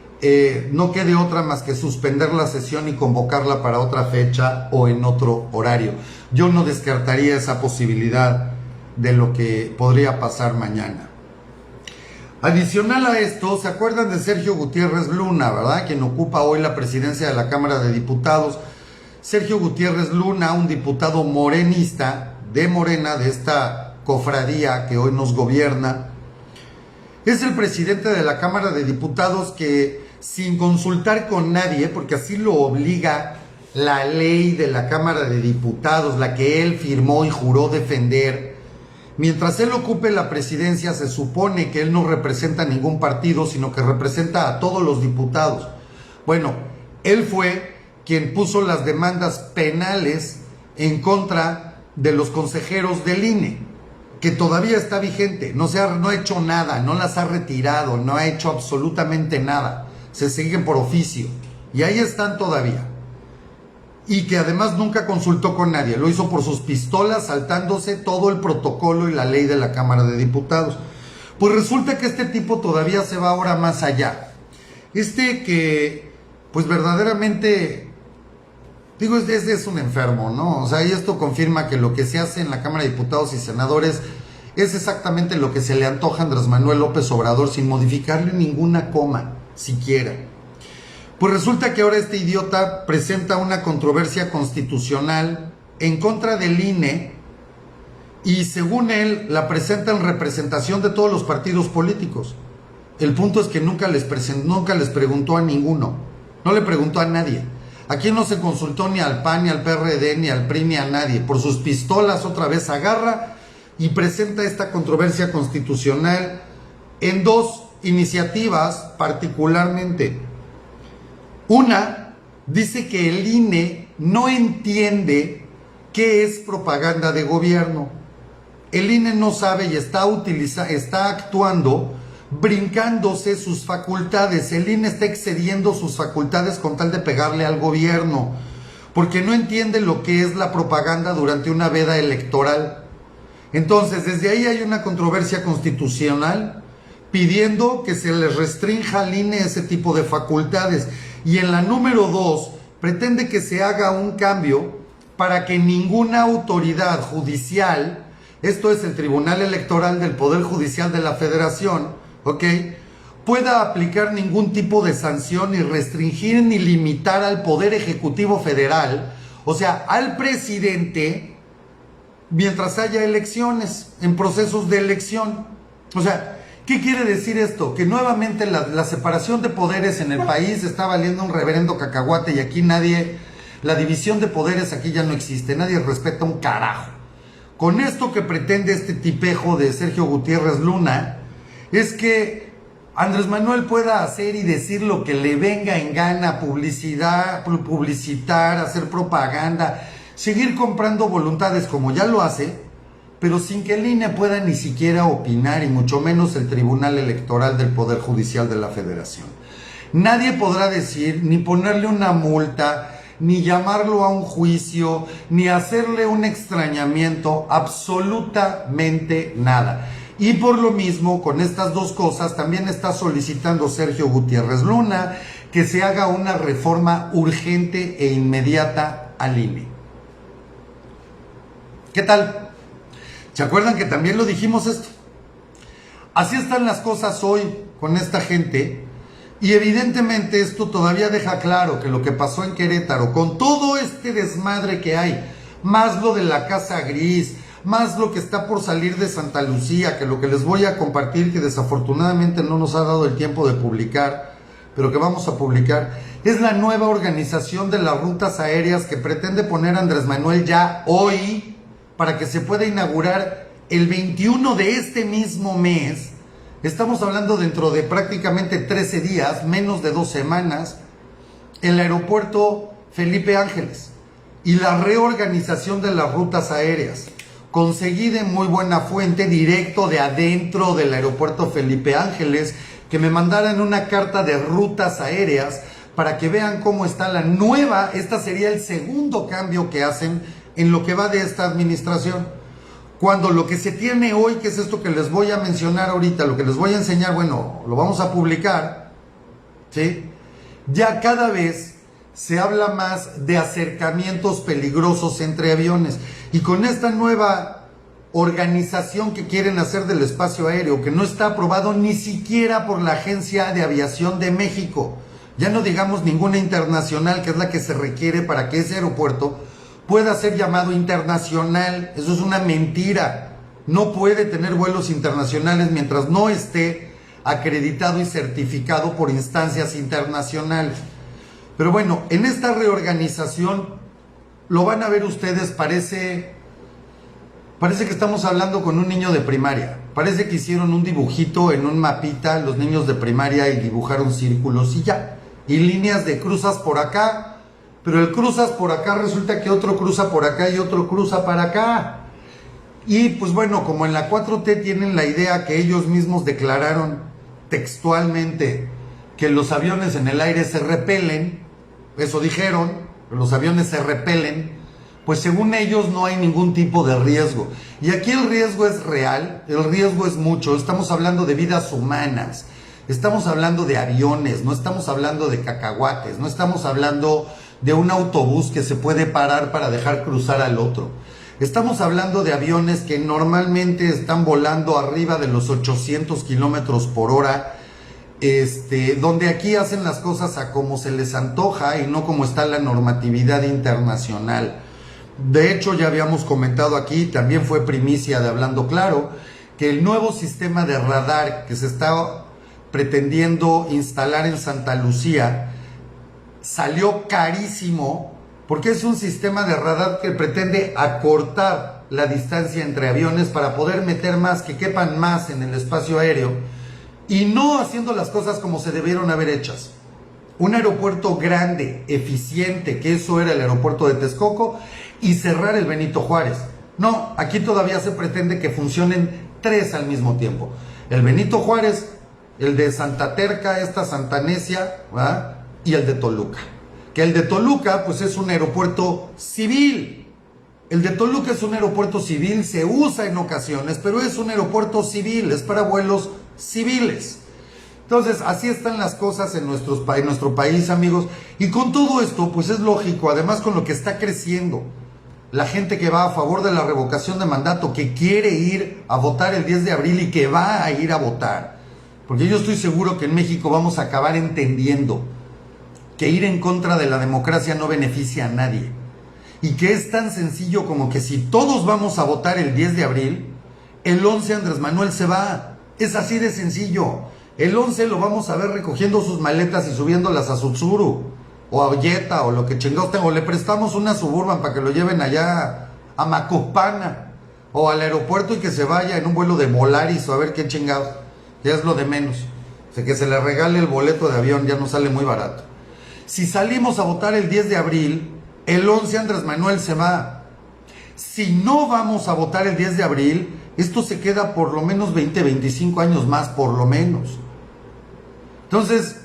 no quede otra más que suspender la sesión y convocarla para otra fecha o en otro horario. Yo no descartaría esa posibilidad de lo que podría pasar mañana. Adicional a esto, ¿se acuerdan de Sergio Gutiérrez Luna, verdad? Quien ocupa hoy la presidencia de la Cámara de Diputados. Sergio Gutiérrez Luna, un diputado morenista de Morena, de esta cofradía que hoy nos gobierna, es el presidente de la Cámara de Diputados que, sin consultar con nadie, porque así lo obliga la ley de la Cámara de Diputados, la que él firmó y juró defender, mientras él ocupe la presidencia, se supone que él no representa a ningún partido, sino que representa a todos los diputados. Bueno, él fue quien puso las demandas penales en contra de los consejeros del INE, que todavía está vigente, no ha hecho nada, no las ha retirado, no ha hecho absolutamente nada, se siguen por oficio y ahí están todavía. Y que además nunca consultó con nadie, lo hizo por sus pistolas, saltándose todo el protocolo y la ley de la Cámara de Diputados. Pues resulta que este tipo todavía se va ahora más allá. Que pues verdaderamente, digo, es un enfermo, ¿no? O sea, y esto confirma que lo que se hace en la Cámara de Diputados y Senadores es exactamente lo que se le antoja a Andrés Manuel López Obrador, sin modificarle ninguna coma, siquiera. Pues resulta que ahora este idiota presenta una controversia constitucional en contra del INE y según él la presenta en representación de todos los partidos políticos. El punto es que nunca les preguntó a ninguno, no le preguntó a nadie. Aquí no se consultó ni al PAN, ni al PRD, ni al PRI, ni a nadie. Por sus pistolas otra vez agarra y presenta esta controversia constitucional en dos iniciativas particularmente. Una, dice que el INE no entiende qué es propaganda de gobierno. El INE no sabe y está actuando brincándose sus facultades. El INE está excediendo sus facultades con tal de pegarle al gobierno, porque no entiende lo que es la propaganda durante una veda electoral. Entonces, desde ahí hay una controversia constitucional pidiendo que se les restrinja al INE ese tipo de facultades. Y en la número 2, pretende que se haga un cambio para que ninguna autoridad judicial, esto es el Tribunal Electoral del Poder Judicial de la Federación, ¿ok?, pueda aplicar ningún tipo de sanción, ni restringir ni limitar al Poder Ejecutivo Federal, o sea, al presidente, mientras haya elecciones, en procesos de elección. O sea, ¿qué quiere decir esto? Que nuevamente la separación de poderes en el país está valiendo un reverendo cacahuate y aquí la división de poderes aquí ya no existe, nadie respeta un carajo. Con esto que pretende este tipejo de Sergio Gutiérrez Luna, es que Andrés Manuel pueda hacer y decir lo que le venga en gana, publicitar, hacer propaganda, seguir comprando voluntades como ya lo hace, pero sin que el INE pueda ni siquiera opinar, y mucho menos el Tribunal Electoral del Poder Judicial de la Federación. Nadie podrá decir, ni ponerle una multa, ni llamarlo a un juicio, ni hacerle un extrañamiento, absolutamente nada. Y por lo mismo, con estas dos cosas, también está solicitando Sergio Gutiérrez Luna que se haga una reforma urgente e inmediata al INE. ¿Qué tal? ¿Se acuerdan que también lo dijimos esto? Así están las cosas hoy con esta gente, y evidentemente esto todavía deja claro que lo que pasó en Querétaro, con todo este desmadre que hay, más lo de la Casa Gris, más lo que está por salir de Santa Lucía, que lo que les voy a compartir, que desafortunadamente no nos ha dado el tiempo de publicar, pero que vamos a publicar, es la nueva organización de las rutas aéreas que pretende poner Andrés Manuel ya hoy, para que se pueda inaugurar el 21 de este mismo mes. Estamos hablando dentro de prácticamente 13 días, menos de 2 semanas, el aeropuerto Felipe Ángeles y la reorganización de las rutas aéreas. Conseguí de muy buena fuente, directo de adentro del aeropuerto Felipe Ángeles, que me mandaran una carta de rutas aéreas para que vean cómo está la nueva. Esta sería el segundo cambio que hacen en lo que va de esta administración. Cuando lo que se tiene hoy, que es esto que les voy a mencionar ahorita, lo que les voy a enseñar, bueno, lo vamos a publicar, ¿sí? Ya cada vez se habla más de acercamientos peligrosos entre aviones. Y con esta nueva organización que quieren hacer del espacio aéreo, que no está aprobado ni siquiera por la Agencia de Aviación de México, ya no digamos ninguna internacional, que es la que se requiere para que ese aeropuerto pueda ser llamado internacional. Eso es una mentira. No puede tener vuelos internacionales mientras no esté acreditado y certificado por instancias internacionales. Pero bueno, en esta reorganización, lo van a ver ustedes, parece que estamos hablando con un niño de primaria. Parece que hicieron un dibujito en un mapita los niños de primaria y dibujaron círculos y ya. Y líneas de cruzas por acá, pero el cruzas por acá resulta que otro cruza por acá y otro cruza para acá. Y pues bueno, como en la 4T tienen la idea que ellos mismos declararon textualmente que los aviones en el aire se repelen, eso dijeron, que los aviones se repelen, pues según ellos no hay ningún tipo de riesgo. Y aquí el riesgo es real, el riesgo es mucho. Estamos hablando de vidas humanas, estamos hablando de aviones, no estamos hablando de cacahuates, no estamos hablando de un autobús que se puede parar para dejar cruzar al otro. Estamos hablando de aviones que normalmente están volando arriba de los 800 kilómetros por hora, donde aquí hacen las cosas a como se les antoja y no como está la normatividad internacional. De hecho, ya habíamos comentado aquí, también fue primicia de Hablando Claro, que el nuevo sistema de radar que se está pretendiendo instalar en Santa Lucía salió carísimo, porque es un sistema de radar que pretende acortar la distancia entre aviones para poder meter más, que quepan más en el espacio aéreo, y no haciendo las cosas como se debieron haber hechas. Un aeropuerto grande, eficiente, que eso era el aeropuerto de Texcoco, y cerrar el Benito Juárez. No, aquí todavía se pretende que funcionen 3 al mismo tiempo. El Benito Juárez, el de Santa Terca, esta Santa Necia, ¿verdad?, y el de Toluca. Que el de Toluca, pues es un aeropuerto civil. El de Toluca es un aeropuerto civil, se usa en ocasiones, pero es un aeropuerto civil, es para vuelos civiles. Entonces, así están las cosas en nuestro país, amigos. Y con todo esto, pues es lógico, además con lo que está creciendo, la gente que va a favor de la revocación de mandato, que quiere ir a votar el 10 de abril y que va a ir a votar. Porque yo estoy seguro que en México vamos a acabar entendiendo que ir en contra de la democracia no beneficia a nadie. Y que es tan sencillo como que si todos vamos a votar el 10 de abril, el 11 Andrés Manuel se va. Es así de sencillo. El 11 lo vamos a ver recogiendo sus maletas y subiéndolas a Tsutsuru, o a Olleta, o lo que chingados tengo. O le prestamos una Suburban para que lo lleven allá a Macopana, o al aeropuerto y que se vaya en un vuelo de Volaris, o a ver qué chingados. Ya es lo de menos. O sea, que se le regale el boleto de avión, ya no sale muy barato. Si salimos a votar el 10 de abril, el 11 Andrés Manuel se va. Si no vamos a votar el 10 de abril, esto se queda por lo menos 20, 25 años más, por lo menos. Entonces,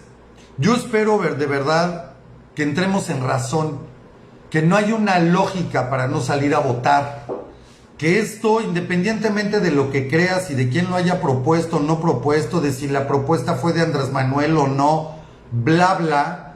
yo espero de verdad que entremos en razón, que no hay una lógica para no salir a votar. que esto, independientemente de lo que creas y de quién lo haya propuesto o no propuesto, de si la propuesta fue de Andrés Manuel o no, bla, bla,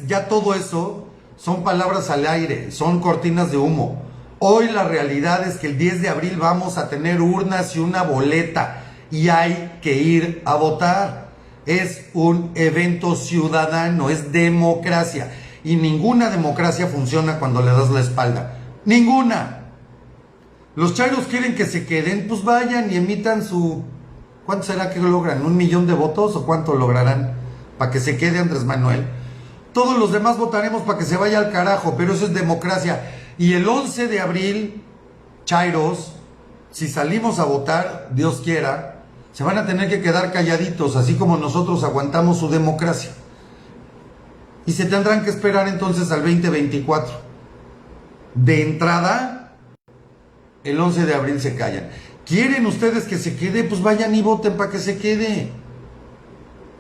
ya todo eso son palabras al aire, son cortinas de humo. Hoy la realidad es que el 10 de abril vamos a tener urnas y una boleta y hay que ir a votar. Es un evento ciudadano, es democracia. Y ninguna democracia funciona cuando le das la espalda. ¡Ninguna! Los chairos quieren que se queden, pues vayan y emitan su... ¿Cuánto será que logran? ¿1 millón de votos o cuánto lograrán para que se quede Andrés Manuel? Todos los demás votaremos para que se vaya al carajo, pero eso es democracia. Y el 11 de abril, chairos, si salimos a votar, Dios quiera, se van a tener que quedar calladitos, así como nosotros aguantamos su democracia. Y se tendrán que esperar entonces al 2024. De entrada, el 11 de abril se callan. ¿Quieren ustedes que se quede? Pues vayan y voten para que se quede.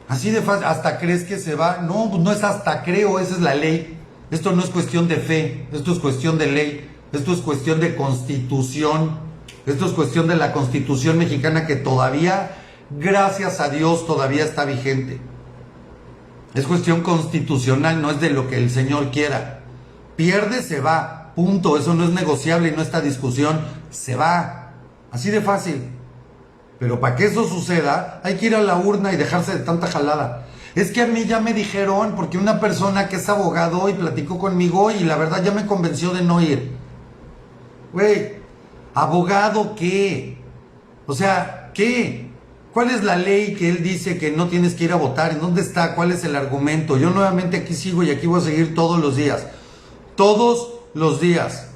Así de fácil. ¿Hasta crees que se va? No, pues no es hasta creo, esa es la ley. Esto no es cuestión de fe, esto es cuestión de ley, esto es cuestión de constitución, esto es cuestión de la Constitución mexicana que todavía, gracias a Dios, todavía está vigente. Es cuestión constitucional, no es de lo que el señor quiera. Pierde, se va. Punto, eso no es negociable y no está discusión, se va, así de fácil. Pero para que eso suceda, hay que ir a la urna y dejarse de tanta jalada. Es que a mí ya me dijeron, porque una persona que es abogado y platicó conmigo y la verdad ya me convenció de no ir. Güey, ¿abogado qué? O sea, ¿qué? ¿Cuál es la ley que él dice que no tienes que ir a votar? ¿En dónde está? ¿Cuál es el argumento? Yo nuevamente aquí sigo y aquí voy a seguir todos los días. Todos los días.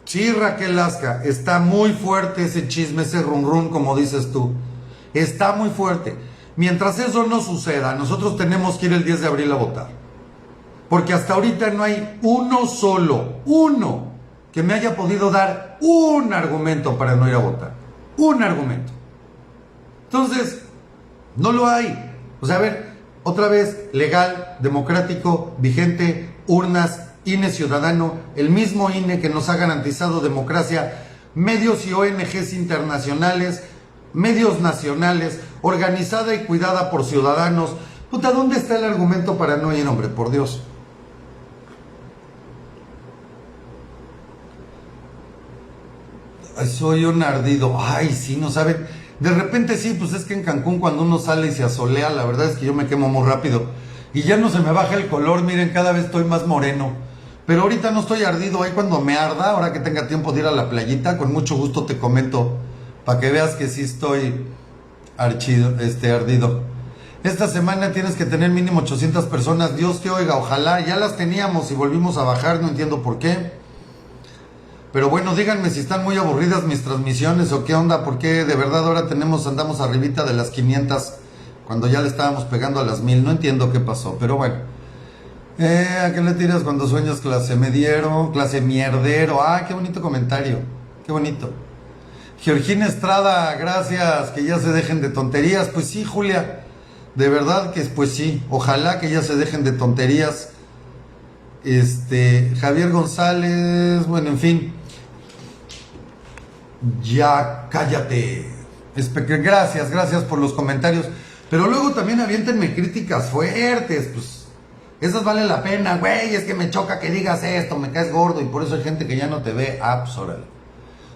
Sí, Raquel Lasca, está muy fuerte ese chisme, ese run run, como dices tú. Está muy fuerte. Mientras eso no suceda, nosotros tenemos que ir el 10 de abril a votar. Porque hasta ahorita no hay uno solo, uno, que me haya podido dar un argumento para no ir a votar. Un argumento. Entonces, no lo hay. O sea, a ver, otra vez, legal, democrático, vigente, urnas, INE ciudadano, el mismo INE que nos ha garantizado democracia, medios y ONGs internacionales, medios nacionales, organizada y cuidada por ciudadanos. Puta, ¿dónde está el argumento para no ir, hombre? Por Dios. Ay, soy un ardido. Ay, sí, no saben. De repente sí, pues es que en Cancún cuando uno sale y se asolea, la verdad es que yo me quemo muy rápido. Y ya no se me baja el color, miren, cada vez estoy más moreno. Pero ahorita no estoy ardido, ahí cuando me arda, ahora que tenga tiempo de ir a la playita, con mucho gusto te comento, para que veas que sí estoy ardido. Esta semana tienes que tener mínimo 800 personas, Dios te oiga, ojalá, ya las teníamos y volvimos a bajar, no entiendo por qué. Pero bueno, díganme si están muy aburridas mis transmisiones o qué onda, porque de verdad ahora andamos arribita de las 500, cuando ya le estábamos pegando a las 1000, no entiendo qué pasó, pero bueno. ¿A qué le tiras cuando sueñas clase mediero, clase mierdero? Ah, qué bonito comentario, qué bonito. Georgina Estrada, gracias, que ya se dejen de tonterías. Pues sí, Julia, de verdad que pues sí, ojalá que ya se dejen de tonterías. Javier González, bueno, en fin. Ya cállate. Gracias por los comentarios. Pero luego también aviéntenme críticas fuertes, pues. Esas vale la pena, güey, es que me choca que digas esto, me caes gordo y por eso hay gente que ya no te ve, pues órale.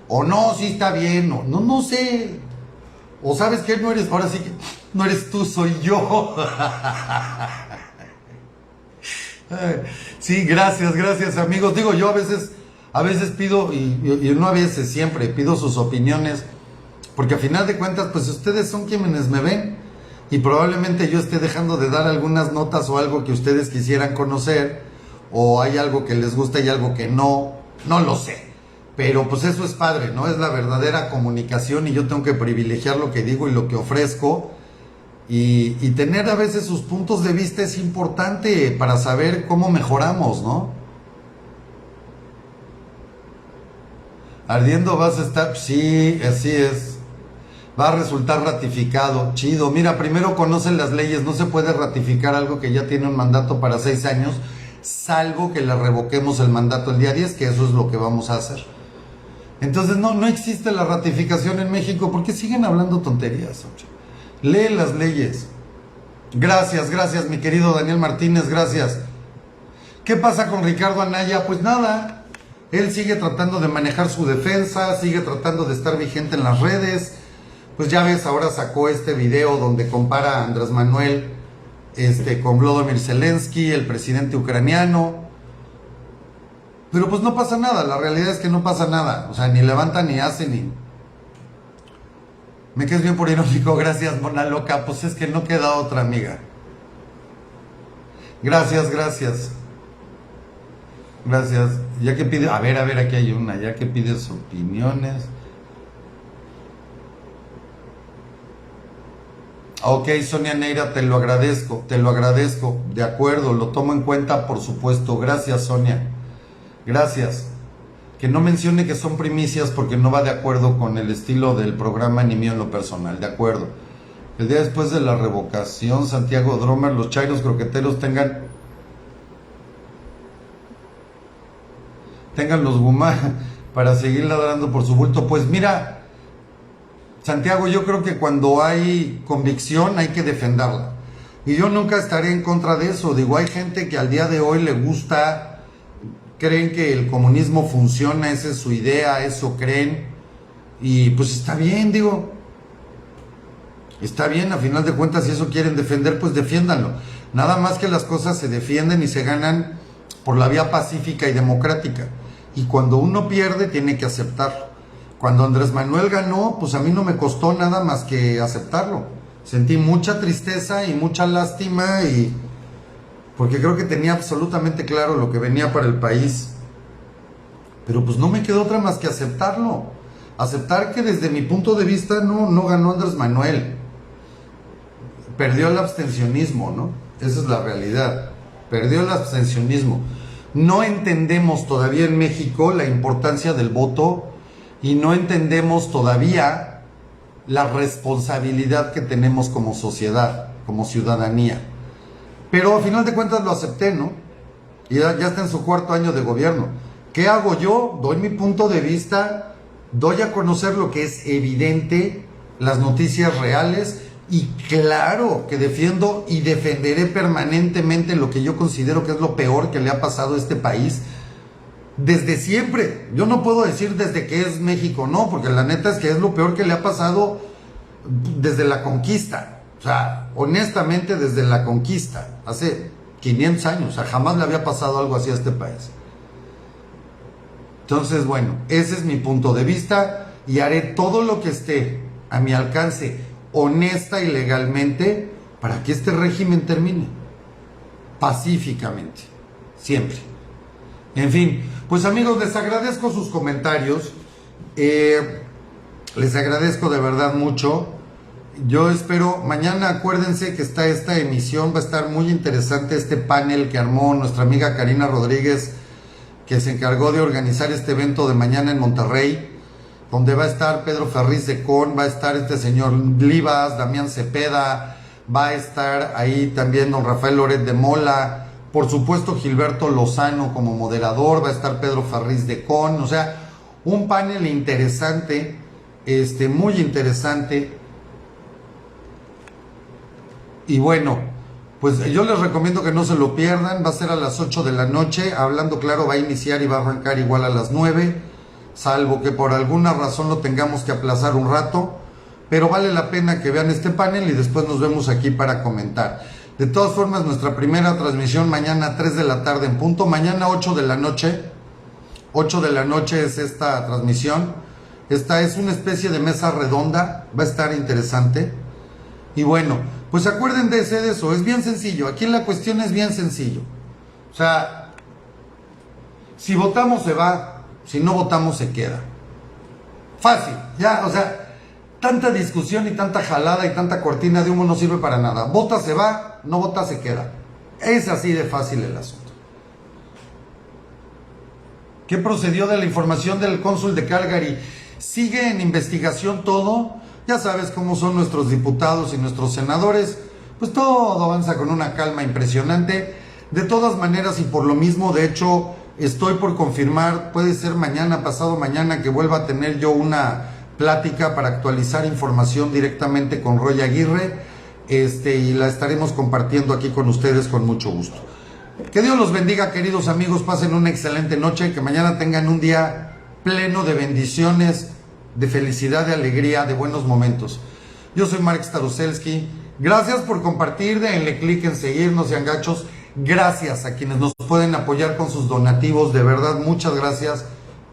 O no, sí está bien, no sé. O sabes que no eres, ahora sí que no eres tú, soy yo. Sí, gracias amigos. Digo, yo a veces pido, y no a veces, siempre pido sus opiniones, porque a final de cuentas, pues ustedes son quienes me ven. Y probablemente yo esté dejando de dar algunas notas o algo que ustedes quisieran conocer, o hay algo que les gusta y algo que no lo sé. Pero pues eso es padre, ¿no? Es la verdadera comunicación y yo tengo que privilegiar lo que digo y lo que ofrezco. Y tener a veces sus puntos de vista es importante para saber cómo mejoramos, ¿no? Ardiendo vas a estar, sí, así es. Va a resultar ratificado, chido. Mira, primero conocen las leyes, no se puede ratificar algo que ya tiene un mandato para 6 años, salvo que le revoquemos el mandato el día 10, que eso es lo que vamos a hacer. Entonces no existe la ratificación en México porque siguen hablando tonterías. Lee las leyes. Gracias, mi querido Daniel Martínez, gracias. ¿Qué pasa con Ricardo Anaya? Pues nada, él sigue tratando de manejar su defensa, sigue tratando de estar vigente en las redes. Pues ya ves, ahora sacó este video donde compara a Andrés Manuel con Volodymyr Zelensky, el presidente ucraniano. Pero pues no pasa nada, la realidad es que no pasa nada. O sea, ni levanta ni hace ni... Me quedes bien por irónico, gracias, mona loca. Pues es que no queda otra, amiga. Gracias. Ya que pide... A ver, aquí hay una. Ya que pides opiniones... Ok, Sonia Neira, te lo agradezco. De acuerdo, lo tomo en cuenta, por supuesto. Gracias, Sonia. Gracias. Que no mencione que son primicias porque no va de acuerdo con el estilo del programa ni mío en lo personal. De acuerdo. El día después de la revocación, Santiago Dromer, los chairos croqueteros tengan los gumá para seguir ladrando por su bulto. Pues mira... Santiago, yo creo que cuando hay convicción hay que defenderla. Y yo nunca estaré en contra de eso. Digo, hay gente que al día de hoy le gusta, creen que el comunismo funciona, esa es su idea, eso creen. Y pues está bien, digo. Está bien, a final de cuentas, si eso quieren defender, pues defiéndanlo. Nada más que las cosas se defienden y se ganan por la vía pacífica y democrática. Y cuando uno pierde, tiene que aceptarlo. Cuando Andrés Manuel ganó, pues a mí no me costó nada más que aceptarlo. Sentí mucha tristeza y mucha lástima porque creo que tenía absolutamente claro lo que venía para el país. Pero pues no me quedó otra más que aceptarlo. Aceptar que desde mi punto de vista no ganó Andrés Manuel. Perdió el abstencionismo, ¿no? Esa es la realidad. Perdió el abstencionismo. No entendemos todavía en México la importancia del voto. Y no entendemos todavía la responsabilidad que tenemos como sociedad, como ciudadanía. Pero a final de cuentas lo acepté, ¿no? Y ya está en su 4º año de gobierno. ¿Qué hago yo? Doy mi punto de vista, doy a conocer lo que es evidente, las noticias reales, y claro que defiendo y defenderé permanentemente lo que yo considero que es lo peor que le ha pasado a este país. Desde siempre, yo no puedo decir desde que es México, no, porque la neta es que es lo peor que le ha pasado desde la conquista, o sea, honestamente desde la conquista, hace 500 años, o sea, jamás le había pasado algo así a este país. Entonces, bueno, ese es mi punto de vista y haré todo lo que esté a mi alcance, honesta y legalmente, para que este régimen termine, pacíficamente, siempre. En fin, pues amigos, les agradezco sus comentarios, les agradezco de verdad mucho. Yo espero, mañana acuérdense que está esta emisión, va a estar muy interesante este panel que armó nuestra amiga Karina Rodríguez, que se encargó de organizar este evento de mañana en Monterrey, donde va a estar Pedro Ferriz de Con, va a estar este señor Livas, Damián Cepeda, va a estar ahí también don Rafael Loret de Mola, por supuesto Gilberto Lozano como moderador, va a estar Pedro Ferriz de Con, o sea, un panel interesante, muy interesante. Y bueno, pues yo les recomiendo que no se lo pierdan, va a ser a las 8 de la noche, Hablando Claro va a iniciar y va a arrancar igual a las 9, salvo que por alguna razón lo tengamos que aplazar un rato, pero vale la pena que vean este panel y después nos vemos aquí para comentar. De todas formas, nuestra primera transmisión mañana 3 de la tarde en punto, mañana 8 de la noche, 8 de la noche es esta transmisión, esta es una especie de mesa redonda, va a estar interesante. Y bueno, pues acuérdense de eso, es bien sencillo, aquí la cuestión es bien sencillo. O sea, si votamos se va, si no votamos se queda. Fácil, ya, o sea, tanta discusión y tanta jalada y tanta cortina de humo no sirve para nada. Vota se va, no vota se queda. Es así de fácil el asunto. ¿Qué procedió de la información del cónsul de Calgary? Sigue en investigación todo. Ya sabes cómo son nuestros diputados y nuestros senadores. Pues todo avanza con una calma impresionante. De todas maneras y por lo mismo, de hecho, Estoy por confirmar, puede ser mañana, pasado mañana, que vuelva a tener yo una plática para actualizar información directamente con Roy Aguirre, y la estaremos compartiendo aquí con ustedes con mucho gusto. Que Dios los bendiga, queridos amigos, pasen una excelente noche, que mañana tengan un día pleno de bendiciones, de felicidad, de alegría, de buenos momentos. Yo soy Mark Staroselsky, gracias por compartir, denle clic en seguir, no sean gachos. Gracias a quienes nos pueden apoyar con sus donativos, de verdad, muchas gracias,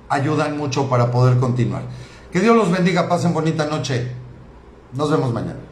ayudan mucho para poder continuar. Que Dios los bendiga, pasen bonita noche, nos vemos mañana.